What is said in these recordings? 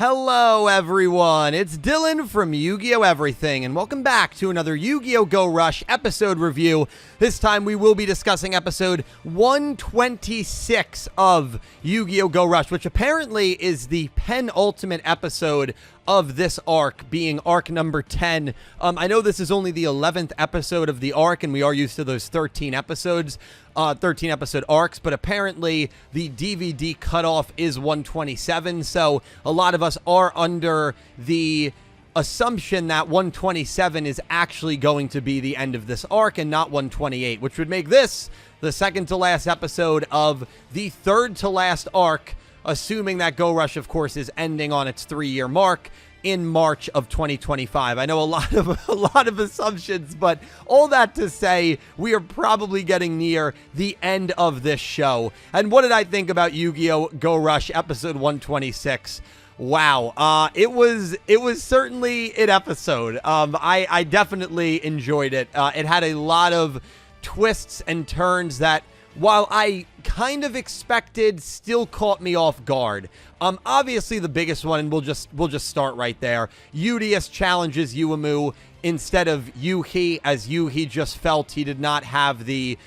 Hello everyone, it's Dylan from Yugioh Everything, and welcome back to another Yu-Gi-Oh! Go Rush episode review. This time we will be discussing episode 126 of Yu-Gi-Oh! Go Rush, which apparently is the penultimate episode of this arc, being arc number 10. I know this is only the 11th episode of the arc, and we are used to those 13 episodes, 13 episode arcs, but apparently the DVD cutoff is 127, so a lot of us are under the assumption that 127 is actually going to be the end of this arc and not 128, which would make this the second to last episode of the third to last arc, assuming that Go Rush, of course, is ending on its 3-year mark in March of 2025. I know a lot of assumptions, but all that to say, we are probably getting near the end of this show. And what did I think about Yu-Gi-Oh! Go Rush episode 126? Wow, it was certainly an episode. I definitely enjoyed it. It had a lot of twists and turns that, while I kind of expected, still caught me off guard. Obviously the biggest one, and we'll just start right there. Yuudias challenges Yuamu instead of Yuuhi, as Yuuhi just felt he did not have the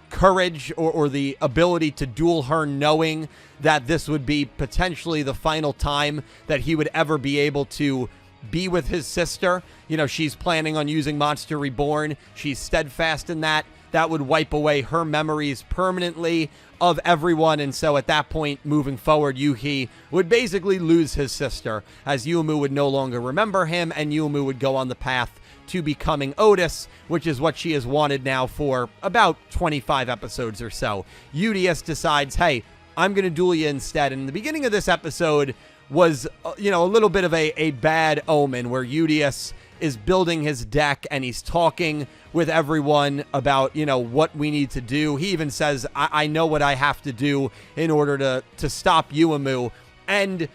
courage or the ability to duel her, knowing that this would be potentially the final time that he would ever be able to be with his sister. You know, she's planning on using Monster Reborn. She's steadfast in that. That would wipe away her memories permanently of everyone, and so at that point, moving forward, Yuuhi would basically lose his sister, as Yuamu would no longer remember him, and Yuamu would go on the path to becoming Otis, which is what she has wanted now for about 25 episodes or so. Yuudias decides, hey, I'm going to duel you instead, and the beginning of this episode was, a little bit of a bad omen, where Yuudias is building his deck and he's talking with everyone about, what we need to do. He even says, I know what I have to do in order to stop Yuamu. And,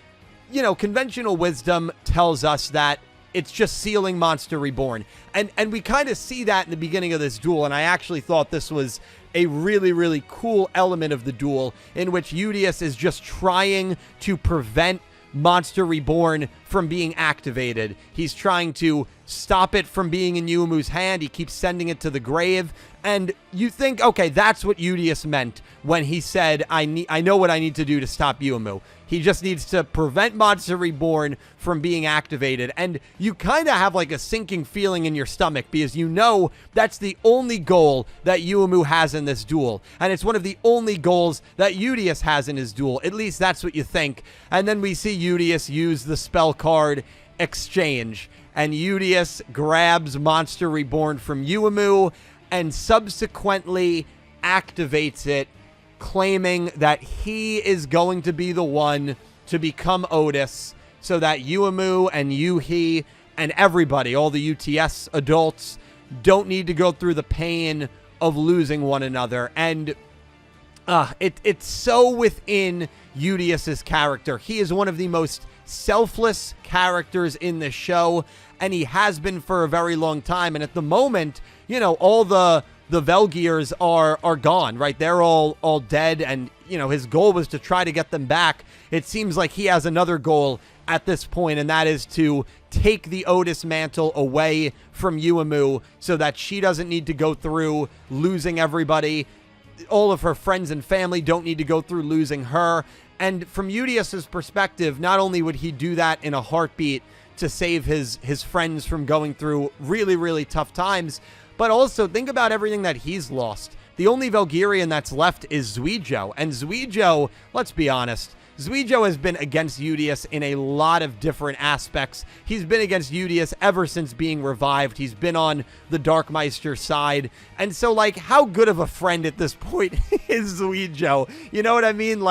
conventional wisdom tells us that it's just sealing Monster Reborn. And we kind of see that in the beginning of this duel, and I actually thought this was a really, really cool element of the duel, in which Yuudias is just trying to prevent Monster Reborn from being activated. He's trying to stop it from being in Yuamu's hand. He keeps sending it to the grave. And you think, okay, that's what Yuudias meant when he said, I know what I need to do to stop Yuamu. He just needs to prevent Monster Reborn from being activated. And you kind of have like a sinking feeling in your stomach, because you know that's the only goal that Yuamu has in this duel. And it's one of the only goals that Yuudias has in his duel. At least that's what you think. And then we see Yuudias use the spell card Exchange. And Yuudias grabs Monster Reborn from Yuamu and subsequently activates it, claiming that he is going to be the one to become Otis, so that Yuamu and Yuuhi and everybody, all the UTS adults, don't need to go through the pain of losing one another. And it's so within Yuudias' character. He is one of the most selfless characters in the show, and he has been for a very long time. And at the moment, all the Velgears are gone, right? They're all dead, and his goal was to try to get them back. It seems like he has another goal at this point, and that is to take the Otis mantle away from Yuamu, so that she doesn't need to go through losing everybody. All of her friends and family don't need to go through losing her. And from Yuudias' perspective, not only would he do that in a heartbeat to save his friends from going through really, really tough times, but also think about everything that he's lost. The only Velgirian that's left is Yugioh. And Yugioh, let's be honest, Yugioh has been against Yuudias in a lot of different aspects. He's been against Yuudias ever since being revived. He's been on the Darkmeister side. And so, how good of a friend at this point is Yugioh? You know what I mean?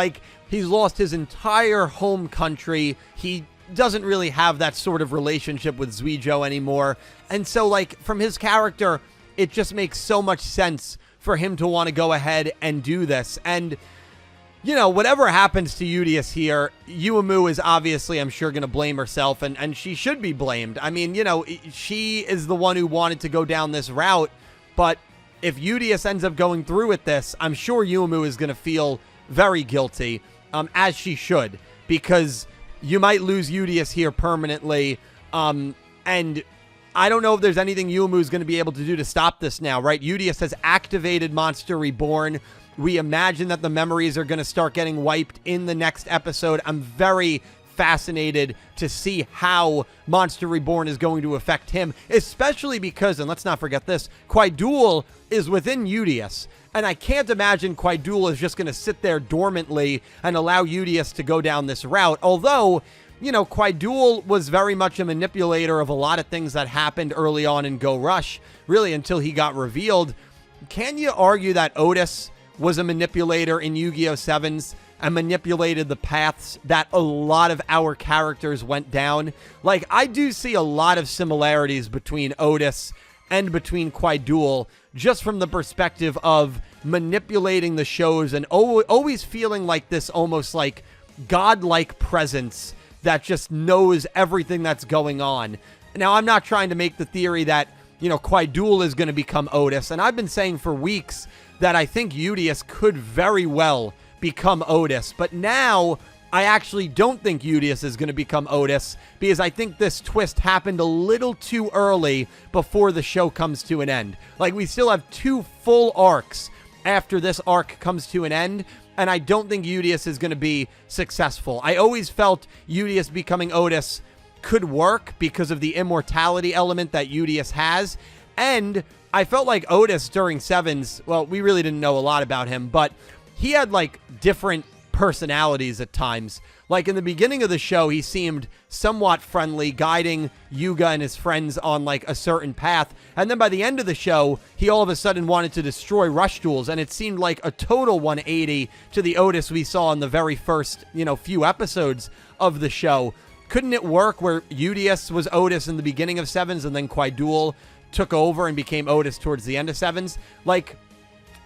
He's lost his entire home country. He doesn't really have that sort of relationship with Yugioh anymore. And so, from his character, it just makes so much sense for him to want to go ahead and do this. And, whatever happens to Yuudias here, Yuamu is obviously, I'm sure, going to blame herself, and she should be blamed. I mean, she is the one who wanted to go down this route, but if Yuudias ends up going through with this, I'm sure Yuamu is going to feel very guilty, as she should, because you might lose Yuudias here permanently. And I don't know if there's anything Yuamu is going to be able to do to stop this now, right? Yuudias has activated Monster Reborn. We imagine that the memories are going to start getting wiped in the next episode. I'm very fascinated to see how Monster Reborn is going to affect him, especially because, and let's not forget this, Quidel is within Yuudias. And I can't imagine Quidel is just going to sit there dormantly and allow Yuudias to go down this route. Although, you know, Quidel was very much a manipulator of a lot of things that happened early on in Go Rush, really until he got revealed. Can you argue that Otis was a manipulator in Yu-Gi-Oh! 7s and manipulated the paths that a lot of our characters went down? Like, I do see a lot of similarities between Otis and between Quidel, just from the perspective of manipulating the shows and always feeling like this almost like godlike presence that just knows everything that's going on. Now, I'm not trying to make the theory that, you know, Quidel is going to become Otis, and I've been saying for weeks that I think Yuudias could very well become Otis, but now I actually don't think Yuudias is going to become Otis, because I think this twist happened a little too early before the show comes to an end. Like, we still have 2 full arcs after this arc comes to an end, and I don't think Yuudias is going to be successful. I always felt Yuudias becoming Otis could work because of the immortality element that Yuudias has, and I felt like Otis during Sevens, well, we really didn't know a lot about him, but he had, like, different personalities at times. Like, in the beginning of the show, he seemed somewhat friendly, guiding Yugioh and his friends on, like, a certain path. And then by the end of the show, he all of a sudden wanted to destroy Rush Duels, and it seemed like a total 180 to the Otis we saw in the very first, you know, few episodes of the show. Couldn't it work where Yuudias was Otis in the beginning of Sevens, and then Quidel took over and became Otis towards the end of Sevens? Like,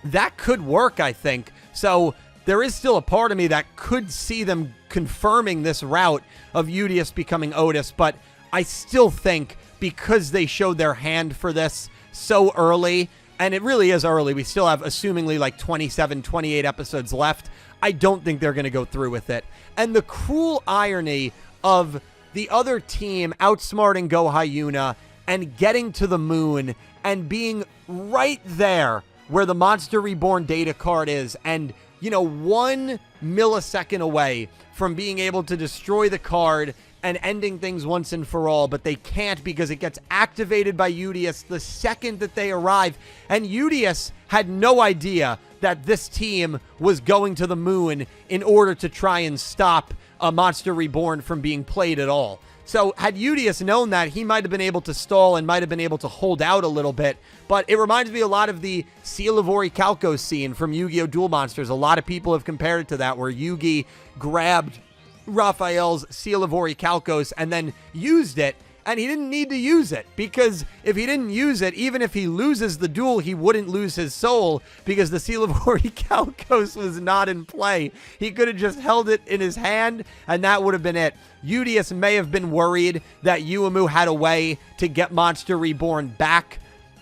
that could work, I think. So there is still a part of me that could see them confirming this route of Yuudias becoming Otis, but I still think because they showed their hand for this so early, and it really is early, we still have assumingly like 27, 28 episodes left, I don't think they're going to go through with it. And the cruel irony of the other team outsmarting Go Hyuna and getting to the moon and being right there where the Monster Reborn data card is, and, you know, 1 millisecond away from being able to destroy the card and ending things once and for all, but they can't because it gets activated by Yuudias the second that they arrive. And Yuudias had no idea that this team was going to the moon in order to try and stop a Monster Reborn from being played at all. So had Yuudias known that, he might have been able to stall and might have been able to hold out a little bit. But it reminds me a lot of the Seal of Orichalcos scene from Yu-Gi-Oh! Duel Monsters. A lot of people have compared it to that, where Yugi grabbed Raphael's Seal of Orichalcos and then used it, and he didn't need to use it, because if he didn't use it, even if he loses the duel, he wouldn't lose his soul, because the Seal of Orichalcos was not in play. He could have just held it in his hand, and that would have been it. Yuudias may have been worried that Yuamu had a way to get Monster Reborn back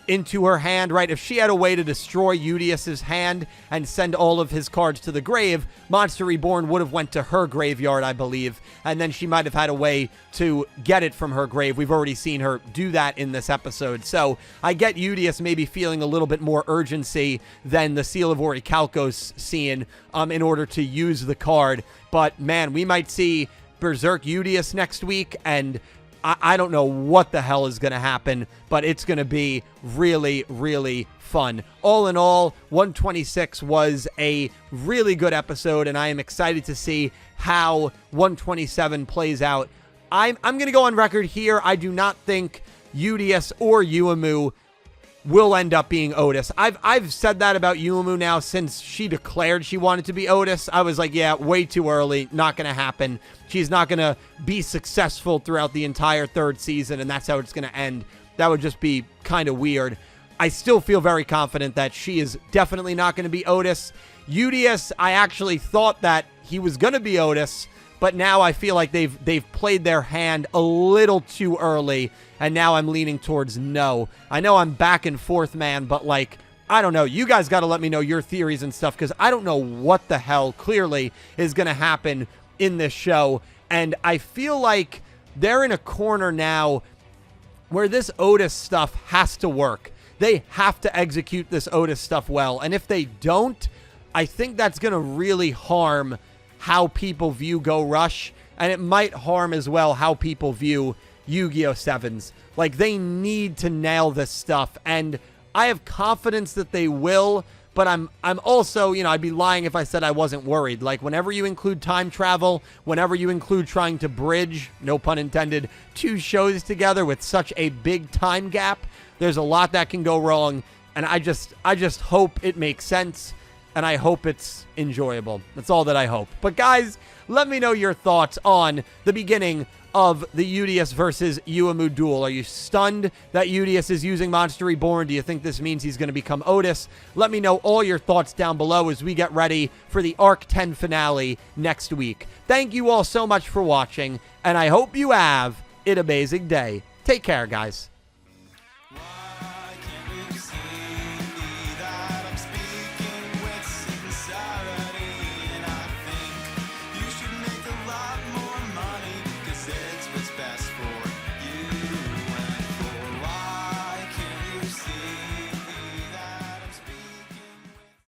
into her hand, right? If she had a way to destroy Yuudias's hand and send all of his cards to the grave, Monster Reborn would have went to her graveyard, I believe, and then she might have had a way to get it from her grave. We've already seen her do that in this episode. So I get Yuudias maybe feeling a little bit more urgency than the Seal of Orichalcos scene in order to use the card. But man, we might see Berserk Yuudias next week, and I don't know what the hell is going to happen, but it's going to be really, really fun. All in all, 126 was a really good episode, and I am excited to see how 127 plays out. I'm going to go on record here. I do not think Yuudias or Yuamu will end up being Otis. I've said that about Yuamu now since she declared she wanted to be Otis. I was like, yeah, way too early, not going to happen. She's not going to be successful throughout the entire 3rd season, and that's how it's going to end. That would just be kind of weird. I still feel very confident that she is definitely not going to be Otis. Yuudias, I actually thought that he was going to be Otis, but now I feel like they've played their hand a little too early, and now I'm leaning towards no. I know I'm back and forth, man, but like, I don't know. You guys got to let me know your theories and stuff, because I don't know what the hell clearly is going to happen in this show. And I feel like they're in a corner now where this Otis stuff has to work. They have to execute this Otis stuff well. And if they don't, I think that's going to really harm how people view Go Rush. And it might harm as well how people view Yu-Gi-Oh! 7s. Like, they need to nail this stuff. And I have confidence that they will. But I'm also, I'd be lying if I said I wasn't worried. Like, whenever you include time travel, whenever you include trying to bridge, no pun intended, 2 shows together with such a big time gap, there's a lot that can go wrong. And I just hope it makes sense. And I hope it's enjoyable. That's all that I hope. But guys, let me know your thoughts on the beginning of the Yuudias versus Yuamu duel. Are you stunned that Yuudias is using Monster Reborn? Do you think this means he's going to become Otis? Let me know all your thoughts down below as we get ready for the Arc 10 finale next week. Thank you all so much for watching, and I hope you have an amazing day. Take care, guys.